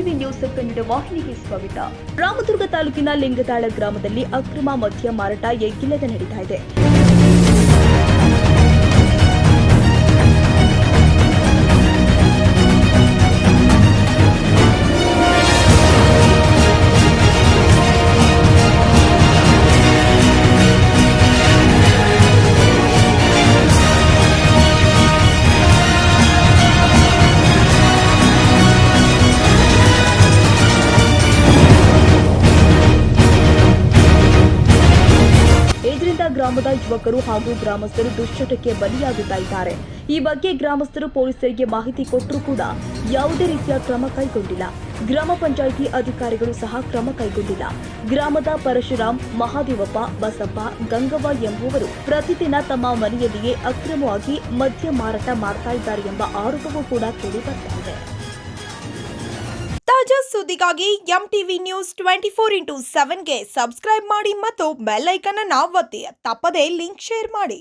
MTV news Kannada ವಾಹಿನಿಗೆ ಸ್ವಾಗತ. ರಾಮದುರ್ಗ ತಾಲೂಕಿನ ಲಿಂಗದಾಳ ಗ್ರಾಮದಲ್ಲಿ ಅಕ್ರಮ ಮದ್ಯ ಮಾರಾಟ ಎಗ್ಗಿಲ್ಲದೆ ನಡೀತಾ ಇದೆ. ಗ್ರಾಮದ ಯುವಕರು ಹಾಗೂ ಗ್ರಾಮಸ್ಥರು ದುಶ್ಚಟಕ್ಕೆ ಬಲಿಯಾಗುತ್ತಾ ಇದ್ದಾರೆ. ಈ ಬಗ್ಗೆ ಗ್ರಾಮಸ್ಥರು ಪೊಲೀಸರಿಗೆ ಮಾಹಿತಿ ಕೊಟ್ಟರೂ ಕೂಡ ಯಾವುದೇ ರೀತಿಯ ಕ್ರಮ ಕೈಗೊಂಡಿಲ್ಲ. ಗ್ರಾಮ ಪಂಚಾಯಿತಿ ಅಧಿಕಾರಿಗಳು ಸಹ ಕ್ರಮ ಕೈಗೊಂಡಿಲ್ಲ. ಗ್ರಾಮದ ಪರಶುರಾಮ್, ಮಹಾದೇವಪ್ಪ, ಬಸಪ್ಪ, ಗಂಗವ್ವ ಎಂಬುವರು ಪ್ರತಿದಿನ ತಮ್ಮ ಮನೆಯಲ್ಲಿಯೇ ಅಕ್ರಮವಾಗಿ ಮದ್ಯ ಮಾರಾಟ ಮಾಡ್ತಾ ಇದ್ದಾರೆ ಎಂಬ ಆರೋಪವೂ ಕೂಡ ಕೇಳಿಬರ್ತಿದೆ. ತಾಜಾ ಸುದ್ದಿಗಾಗಿ ಎಂಟಿವಿ ನ್ಯೂಸ್ 24x7ಗೆ ಸಬ್ಸ್ಕ್ರೈಬ್ ಮಾಡಿ ಮತ್ತು ಬೆಲ್ ಐಕಾನ್ ಅನ್ನು ಒತ್ತಿ. ತಪ್ಪದೇ ಲಿಂಕ್ ಶೇರ್ ಮಾಡಿ.